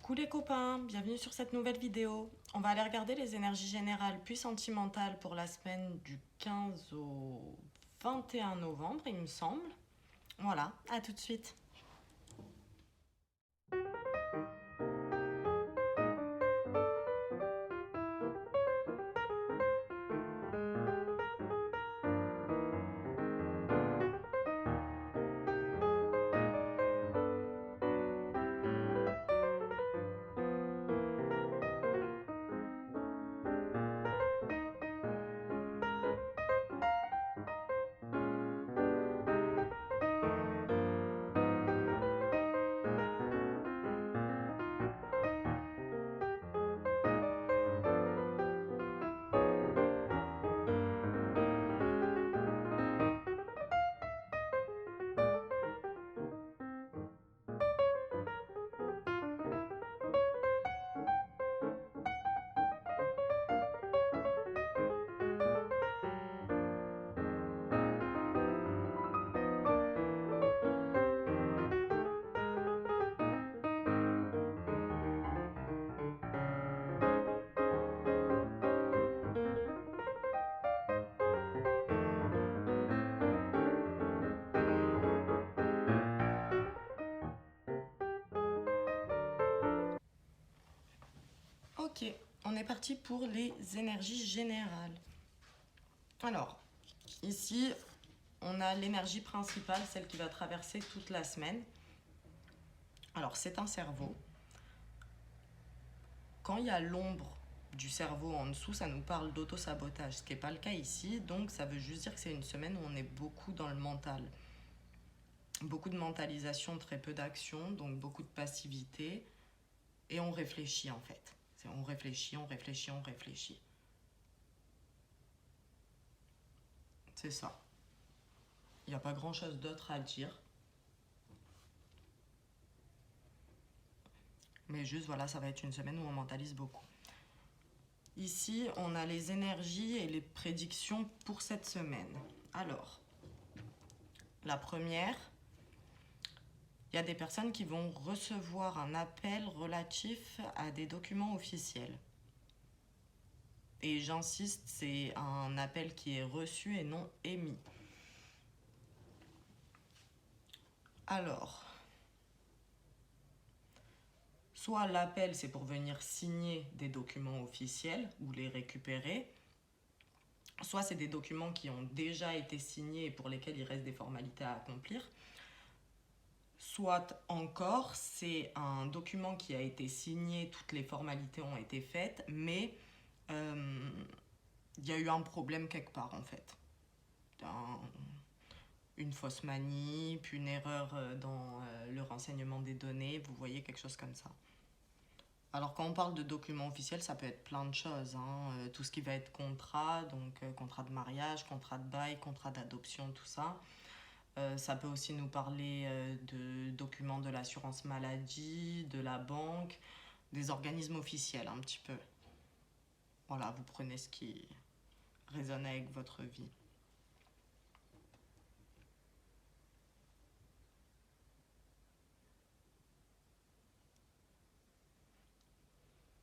Coucou les copains, bienvenue sur cette nouvelle vidéo. On va aller regarder les énergies générales puis sentimentales pour la semaine du 15 au 21 novembre, il me semble. Voilà, à tout de suite. Ok, on est parti pour les énergies générales. Alors, ici, on a l'énergie principale, celle qui va traverser toute la semaine. Alors, c'est un cerveau. Quand il y a l'ombre du cerveau en dessous, ça nous parle d'auto-sabotage, ce qui n'est pas le cas ici. Donc, ça veut juste dire que c'est une semaine où on est beaucoup dans le mental. Beaucoup de mentalisation, très peu d'action, donc beaucoup de passivité. Et on réfléchit en fait. On réfléchit, on réfléchit, on réfléchit. C'est ça. Il n'y a pas grand-chose d'autre à dire. Mais juste, voilà, ça va être une semaine où on mentalise beaucoup. Ici, on a les énergies et les prédictions pour cette semaine. Alors, la première, il y a des personnes qui vont recevoir un appel relatif à des documents officiels. Et j'insiste, c'est un appel qui est reçu et non émis. Alors, soit l'appel, c'est pour venir signer des documents officiels ou les récupérer, soit c'est des documents qui ont déjà été signés et pour lesquels il reste des formalités à accomplir, soit encore, c'est un document qui a été signé, toutes les formalités ont été faites, mais il y a eu un problème quelque part en fait. Une fausse manip, une erreur dans le renseignement des données, vous voyez, quelque chose comme ça. Alors quand on parle de documents officiels, ça peut être plein de choses, hein. Tout ce qui va être contrat, donc contrat de mariage, contrat de bail, contrat d'adoption, tout ça. Ça peut aussi nous parler de documents de l'assurance maladie, de la banque, des organismes officiels un petit peu. Voilà, vous prenez ce qui résonne avec votre vie.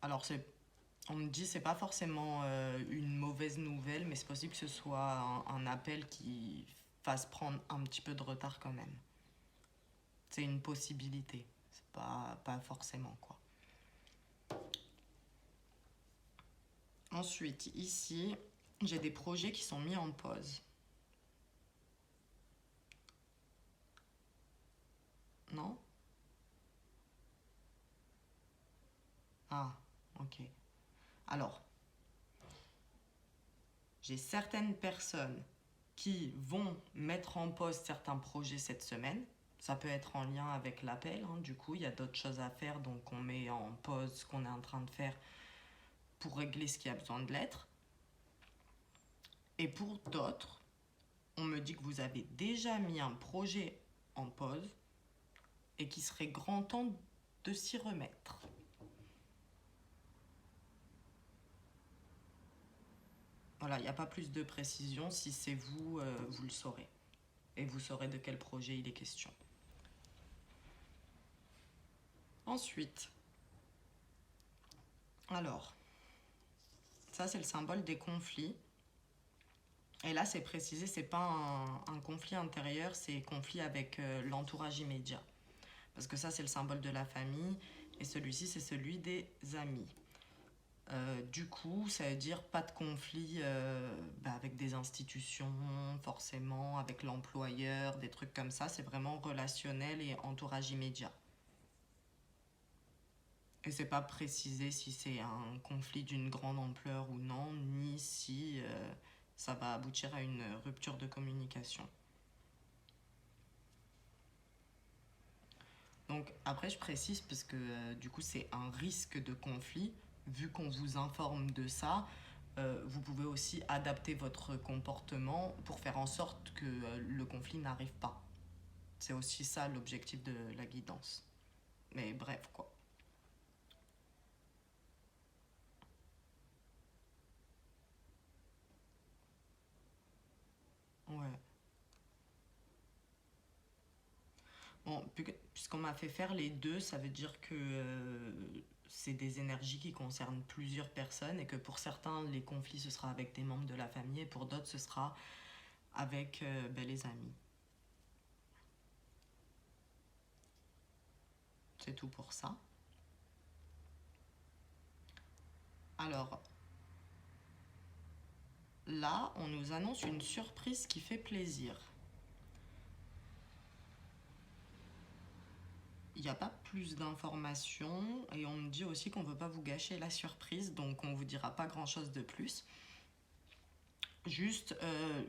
Alors on me dit c'est pas forcément une mauvaise nouvelle, mais c'est possible que ce soit un appel qui fasse prendre un petit peu de retard quand même. C'est une possibilité, c'est pas forcément quoi. Ensuite, ici, j'ai des projets qui sont mis en pause. Non? Ah, ok. Alors, j'ai certaines personnes qui vont mettre en pause certains projets cette semaine. Ça peut être en lien avec l'appel, hein. Du coup, il y a d'autres choses à faire, donc on met en pause ce qu'on est en train de faire pour régler ce qui a besoin de l'être. Et pour d'autres, on me dit que vous avez déjà mis un projet en pause et qu'il serait grand temps de s'y remettre. Voilà, il n'y a pas plus de précision. Si c'est vous, vous le saurez. Et vous saurez de quel projet il est question. Ensuite, Alors, ça c'est le symbole des conflits. Et là, c'est précisé, c'est pas un conflit intérieur, c'est conflit avec l'entourage immédiat. Parce que ça, c'est le symbole de la famille, et celui-ci, c'est celui des amis. Du coup, ça veut dire pas de conflit avec des institutions, forcément, avec l'employeur, des trucs comme ça. C'est vraiment relationnel et entourage immédiat. Et c'est pas précisé si c'est un conflit d'une grande ampleur ou non, ni si ça va aboutir à une rupture de communication. Donc après, je précise parce que du coup, c'est un risque de conflit. Vu qu'on vous informe de ça, vous pouvez aussi adapter votre comportement pour faire en sorte que le conflit n'arrive pas. C'est aussi ça l'objectif de la guidance. Mais bref, quoi. Ouais. Bon, puisqu'on m'a fait faire les deux, ça veut dire que c'est des énergies qui concernent plusieurs personnes et que pour certains, les conflits, ce sera avec des membres de la famille et pour d'autres, ce sera avec les amis. C'est tout pour ça. Alors, là, on nous annonce une surprise qui fait plaisir. Il n'y a pas plus d'informations et on me dit aussi qu'on ne veut pas vous gâcher la surprise, donc on ne vous dira pas grand-chose de plus. Juste,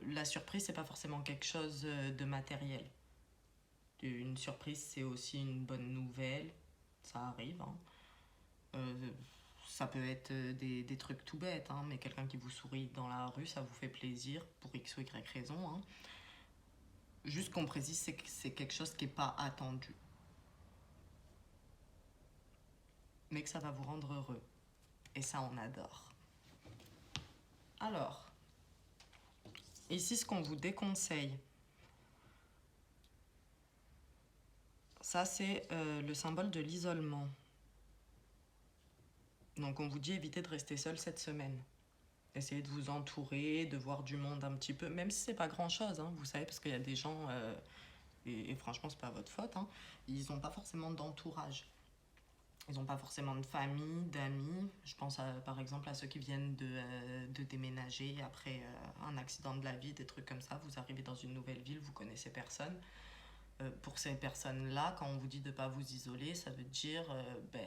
la surprise, c'est pas forcément quelque chose de matériel. Une surprise, c'est aussi une bonne nouvelle, ça arrive. Hein. Euh, Ça peut être des trucs tout bêtes, hein, mais quelqu'un qui vous sourit dans la rue, ça vous fait plaisir pour X ou Y raison. Hein. Juste qu'on précise, c'est que c'est quelque chose qui n'est pas attendu, mais que ça va vous rendre heureux. Et ça, on adore. Alors, ici, ce qu'on vous déconseille, ça, c'est le symbole de l'isolement. Donc, on vous dit évitez de rester seul cette semaine. Essayez de vous entourer, de voir du monde un petit peu, même si c'est pas grand-chose, hein, vous savez, parce qu'il y a des gens, et franchement, c'est pas votre faute, hein, ils n'ont pas forcément d'entourage. Ils n'ont pas forcément de famille, d'amis. Je pense par exemple à ceux qui viennent de déménager après un accident de la vie, des trucs comme ça. Vous arrivez dans une nouvelle ville, vous connaissez personne. Pour ces personnes-là, quand on vous dit de ne pas vous isoler, ça veut dire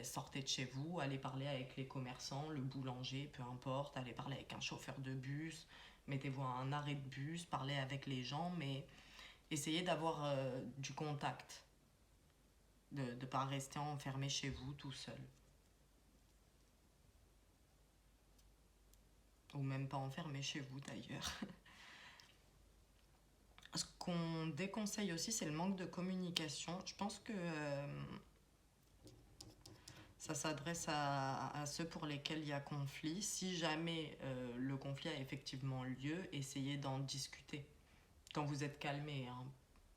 sortez de chez vous, allez parler avec les commerçants, le boulanger, peu importe, allez parler avec un chauffeur de bus, mettez-vous à un arrêt de bus, parlez avec les gens, mais essayez d'avoir du contact, de ne pas rester enfermé chez vous tout seul. Ou même pas enfermé chez vous d'ailleurs. Ce qu'on déconseille aussi, c'est le manque de communication. Je pense que ça s'adresse à ceux pour lesquels il y a conflit. Si jamais le conflit a effectivement lieu, essayez d'en discuter. Quand vous êtes calmé, hein,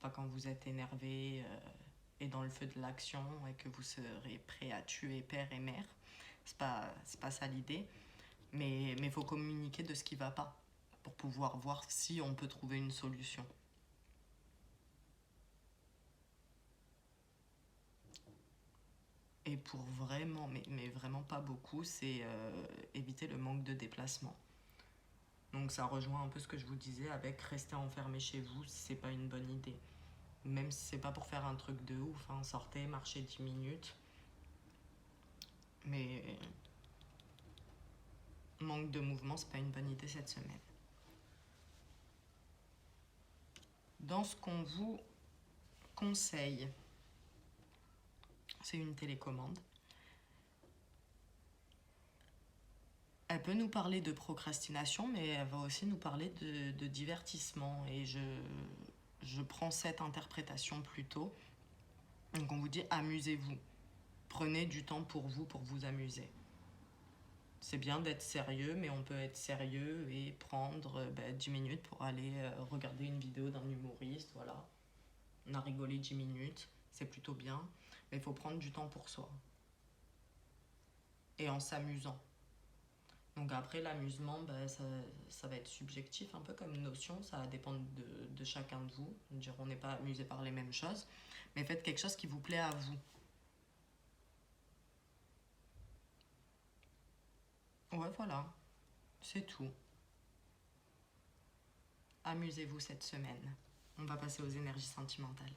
pas quand vous êtes énervé et dans le feu de l'action et que vous serez prêt à tuer père et mère. C'est pas ça l'idée. Mais il faut communiquer de ce qui ne va pas pour pouvoir voir si on peut trouver une solution. Et pour vraiment, mais vraiment pas beaucoup, c'est éviter le manque de déplacement. Donc ça rejoint un peu ce que je vous disais avec rester enfermé chez vous, c'est pas une bonne idée. Même si c'est pas pour faire un truc de ouf, hein, sortez, marchez 10 minutes. Mais manque de mouvement, c'est pas une bonne idée cette semaine. Dans ce qu'on vous conseille, c'est une télécommande. Elle peut nous parler de procrastination, mais elle va aussi nous parler de divertissement. Et je prends cette interprétation plutôt. Donc on vous dit amusez-vous. Prenez du temps pour vous amuser. C'est bien d'être sérieux, mais on peut être sérieux et prendre 10 minutes pour aller regarder une vidéo d'un humoriste. Voilà. On a rigolé 10 minutes, c'est plutôt bien. Mais il faut prendre du temps pour soi. Et en s'amusant. Donc après, l'amusement, ça va être subjectif, un peu comme notion, ça va dépendre de chacun de vous. Dire, on n'est pas amusé par les mêmes choses, mais faites quelque chose qui vous plaît à vous. Ouais, voilà, c'est tout. Amusez-vous cette semaine. On va passer aux énergies sentimentales.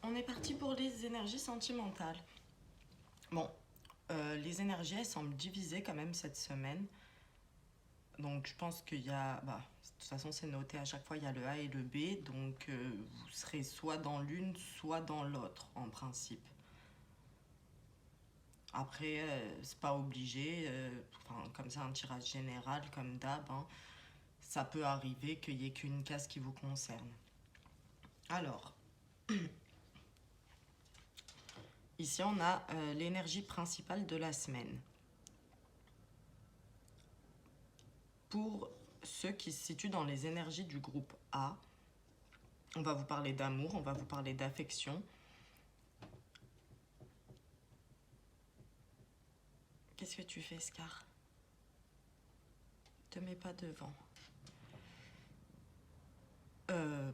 On est parti pour les énergies sentimentales. Bon, les énergies, elles semblent divisées quand même cette semaine. Donc je pense qu'il y a... de toute façon, c'est noté à chaque fois, il y a le A et le B. Donc vous serez soit dans l'une, soit dans l'autre, en principe. Après, c'est pas obligé. Comme ça, un tirage général, comme d'hab. Ça peut arriver qu'il n'y ait qu'une case qui vous concerne. Alors, ici, on a l'énergie principale de la semaine. Pour ceux qui se situent dans les énergies du groupe A, on va vous parler d'amour, on va vous parler d'affection. Qu'est-ce que tu fais, Scar? Te mets pas devant.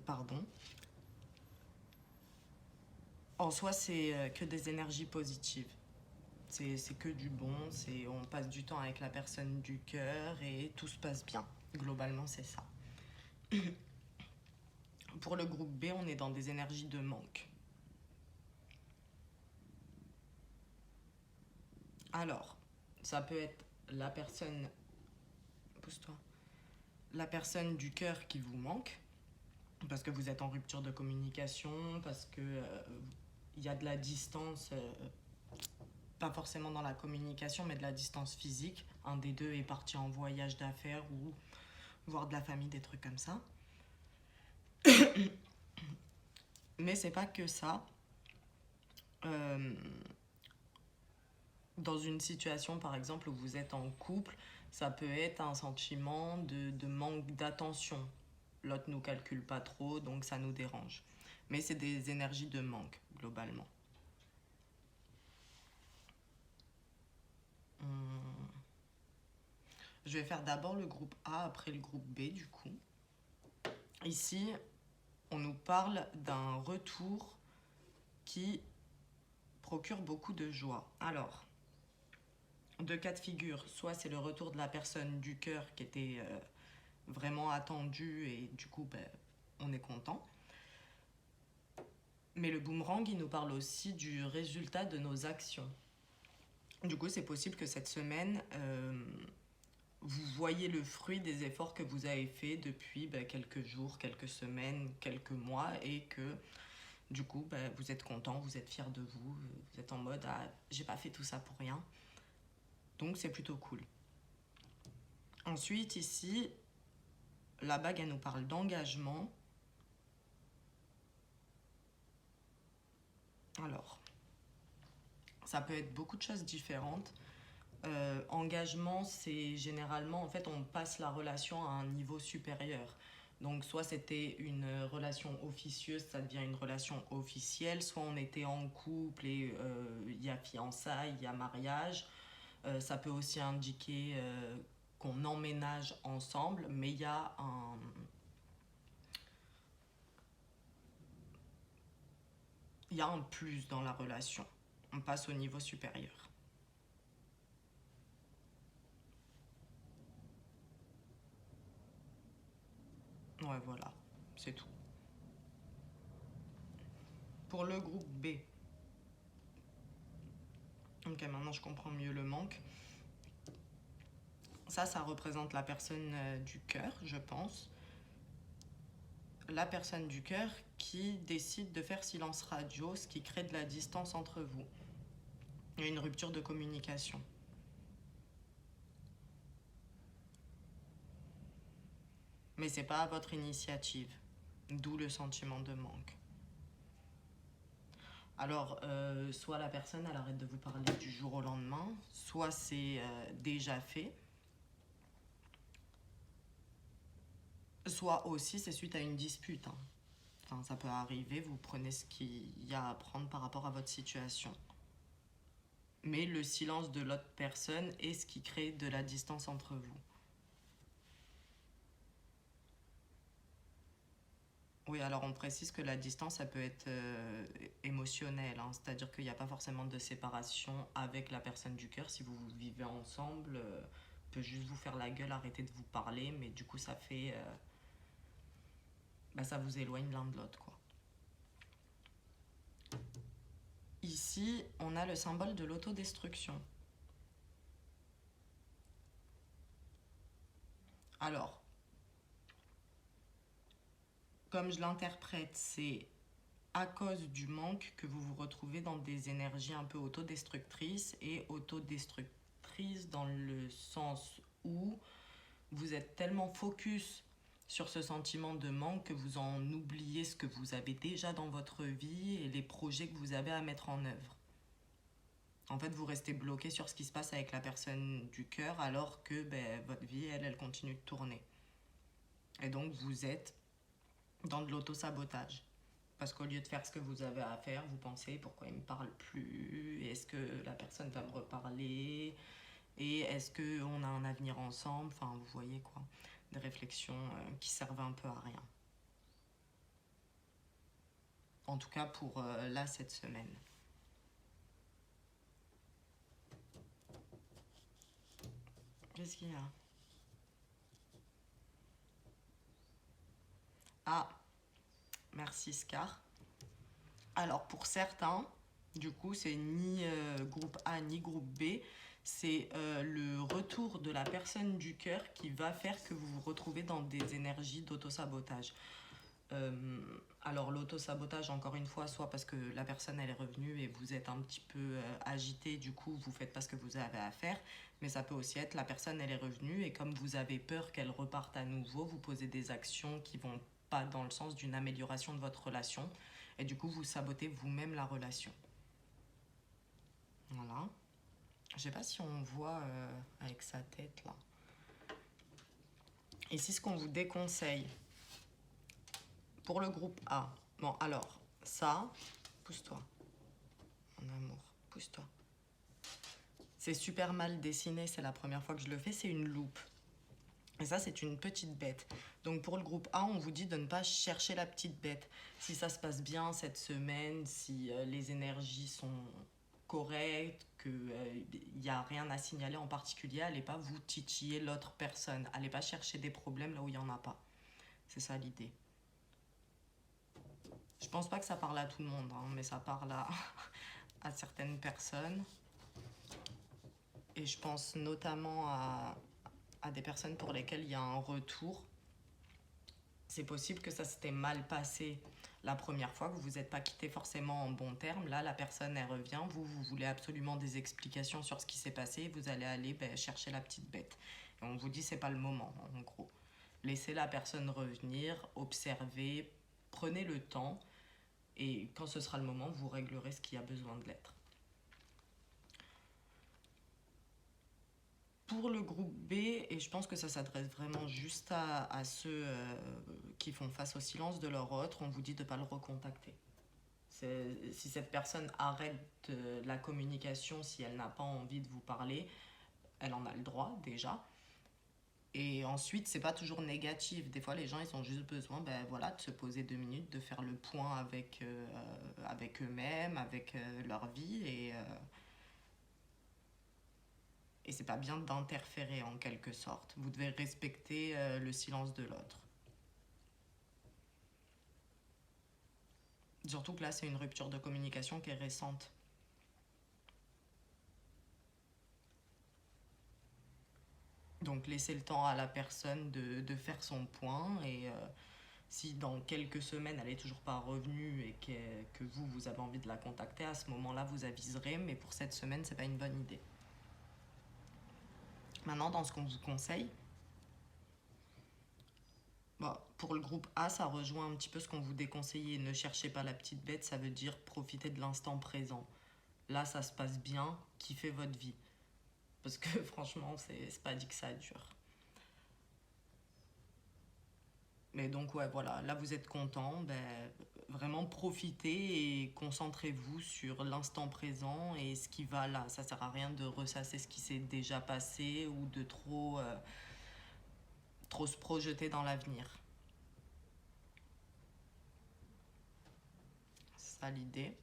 Pardon. En soi, c'est que des énergies positives. C'est que du bon, on passe du temps avec la personne du cœur et tout se passe bien. Globalement, c'est ça. Pour le groupe B, on est dans des énergies de manque. Alors, ça peut être la personne... Pousse-toi. La personne du cœur qui vous manque, parce que vous êtes en rupture de communication, parce que y a de la distance, pas forcément dans la communication, mais de la distance physique. Un des deux est parti en voyage d'affaires ou voir de la famille, des trucs comme ça. Mais c'est pas que ça. Dans une situation, par exemple, où vous êtes en couple, ça peut être un sentiment de manque d'attention. L'autre nous calcule pas trop, donc ça nous dérange. Mais c'est des énergies de manque, globalement. Je vais faire d'abord le groupe A, après le groupe B, du coup. Ici, on nous parle d'un retour qui procure beaucoup de joie. Alors, deux cas de figure. Soit c'est le retour de la personne du cœur qui était vraiment attendue et du coup, on est content. Mais le boomerang, il nous parle aussi du résultat de nos actions. Du coup, c'est possible que cette semaine, vous voyez le fruit des efforts que vous avez faits depuis quelques jours, quelques semaines, quelques mois et que du coup, vous êtes content, vous êtes fier de vous, vous êtes en mode « Ah, j'ai pas fait tout ça pour rien ». Donc, c'est plutôt cool. Ensuite, ici, la bague, elle nous parle d'engagement. Alors, ça peut être beaucoup de choses différentes. Engagement, c'est généralement, en fait, on passe la relation à un niveau supérieur. Donc, soit c'était une relation officieuse, ça devient une relation officielle, soit on était en couple et il y a fiançailles, il y a mariage. Ça peut aussi indiquer qu'on emménage ensemble, mais il y a il y a un plus dans la relation. On passe au niveau supérieur. Ouais, voilà, c'est tout. Pour le groupe B, ok, maintenant je comprends mieux le manque. Ça représente la personne du cœur, je pense. La personne du cœur qui décide de faire silence radio, ce qui crée de la distance entre vous. Il y a une rupture de communication. Mais c'est pas à votre initiative, d'où le sentiment de manque. Alors, soit la personne elle arrête de vous parler du jour au lendemain, soit c'est déjà fait, soit aussi c'est suite à une dispute, hein. Enfin, ça peut arriver, vous prenez ce qu'il y a à prendre par rapport à votre situation. Mais le silence de l'autre personne est ce qui crée de la distance entre vous. Oui, alors on précise que la distance, ça peut être émotionnelle, hein. C'est-à-dire qu'il n'y a pas forcément de séparation avec la personne du cœur. Si vous vivez ensemble, peut juste vous faire la gueule, arrêter de vous parler, mais du coup ça fait, ça vous éloigne l'un de l'autre, quoi. Ici, on a le symbole de l'autodestruction. Alors, comme je l'interprète, c'est à cause du manque que vous vous retrouvez dans des énergies un peu autodestructrices et autodestructrices dans le sens où vous êtes tellement focus sur ce sentiment de manque que vous en oubliez ce que vous avez déjà dans votre vie et les projets que vous avez à mettre en œuvre. En fait, vous restez bloqué sur ce qui se passe avec la personne du cœur alors que votre vie, elle continue de tourner. Et donc, vous êtes dans de l'auto-sabotage. Parce qu'au lieu de faire ce que vous avez à faire, vous pensez pourquoi il ne me parle plus, est-ce que la personne va me reparler, et est-ce qu'on a un avenir ensemble, enfin vous voyez quoi, des réflexions qui servent un peu à rien. En tout cas pour là cette semaine. Qu'est-ce qu'il y a? Ah, merci Scar. Alors pour certains, du coup c'est ni groupe A ni groupe B, c'est le retour de la personne du cœur qui va faire que vous vous retrouvez dans des énergies d'auto-sabotage. Alors l'auto-sabotage, encore une fois, soit parce que la personne elle est revenue et vous êtes un petit peu agité, du coup vous faites pas ce que vous avez à faire, mais ça peut aussi être la personne elle est revenue et comme vous avez peur qu'elle reparte à nouveau, vous posez des actions qui vont pas dans le sens d'une amélioration de votre relation et du coup vous sabotez vous-même la relation. Voilà. Je sais pas si on voit avec sa tête là. Ici ce qu'on vous déconseille pour le groupe A. Bon alors, ça, pousse-toi. Mon amour, pousse-toi. C'est super mal dessiné, c'est la première fois que je le fais, c'est une loupe. Et ça, c'est une petite bête. Donc pour le groupe A, on vous dit de ne pas chercher la petite bête. Si ça se passe bien cette semaine, si les énergies sont correctes, qu'il n'y a rien à signaler en particulier, allez pas vous titiller l'autre personne. Allez pas chercher des problèmes là où il n'y en a pas. C'est ça l'idée. Je pense pas que ça parle à tout le monde, hein, mais ça parle à certaines personnes. Et je pense notamment à des personnes pour lesquelles il y a un retour. C'est possible que ça s'était mal passé la première fois, que vous vous n'êtes pas quitté forcément en bons termes. Là, la personne, elle revient. Vous voulez absolument des explications sur ce qui s'est passé. Vous allez aller chercher la petite bête. Et on vous dit, c'est pas le moment, en gros. Laissez la personne revenir, observez, prenez le temps. Et quand ce sera le moment, vous réglerez ce qui a besoin de l'être. Pour le groupe B, et je pense que ça s'adresse vraiment juste à ceux qui font face au silence de leur autre, on vous dit de ne pas le recontacter. Si cette personne arrête la communication, si elle n'a pas envie de vous parler, elle en a le droit déjà. Et ensuite, c'est pas toujours négatif. Des fois, les gens, ils ont juste besoin voilà, de se poser 2 minutes, de faire le point avec eux-mêmes, avec leur vie. Et c'est pas bien d'interférer en quelque sorte. Vous devez respecter le silence de l'autre. Surtout que là, c'est une rupture de communication qui est récente. Donc laissez le temps à la personne de faire son point et si dans quelques semaines elle est toujours pas revenue et que vous avez envie de la contacter, à ce moment-là vous aviserez, mais pour cette semaine c'est pas une bonne idée. Maintenant dans ce qu'on vous conseille, bon, pour le groupe A ça rejoint un petit peu ce qu'on vous déconseillait, ne cherchez pas la petite bête, ça veut dire profitez de l'instant présent. Là ça se passe bien, kiffez votre vie. Parce que franchement c'est pas dit que ça dure. Mais donc ouais voilà, là vous êtes content, vraiment profitez et concentrez-vous sur l'instant présent et ce qui va là. Ça sert à rien de ressasser ce qui s'est déjà passé ou de trop se projeter dans l'avenir. C'est ça l'idée.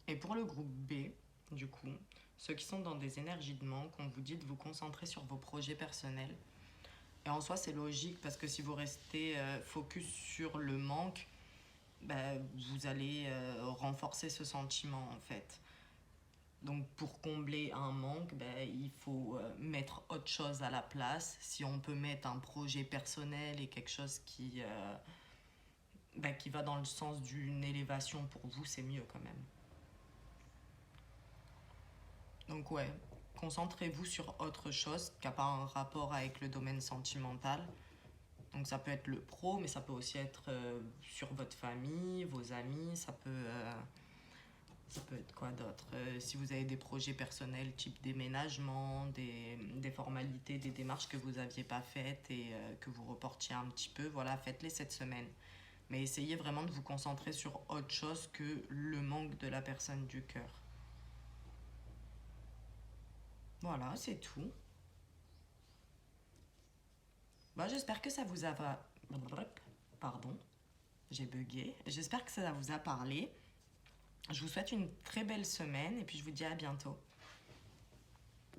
Et pour le groupe B, du coup, ceux qui sont dans des énergies de manque, on vous dit de vous concentrer sur vos projets personnels. Et en soi c'est logique parce que si vous restez focus sur le manque, vous allez renforcer ce sentiment en fait. Donc pour combler un manque, il faut mettre autre chose à la place. Si on peut mettre un projet personnel et quelque chose qui va dans le sens d'une élévation pour vous, c'est mieux quand même. Donc ouais, concentrez-vous sur autre chose qui n'a pas un rapport avec le domaine sentimental. Donc ça peut être le pro, mais ça peut aussi être sur votre famille, vos amis, ça peut être quoi d'autre? Si vous avez des projets personnels type déménagement, des formalités, des démarches que vous n'aviez pas faites et que vous reportiez un petit peu, voilà, faites-les cette semaine. Mais essayez vraiment de vous concentrer sur autre chose que le manque de la personne du cœur. Voilà, c'est tout. J'espère que ça vous a... Pardon, j'ai bugué. J'espère que ça vous a parlé. Je vous souhaite une très belle semaine et puis je vous dis à bientôt.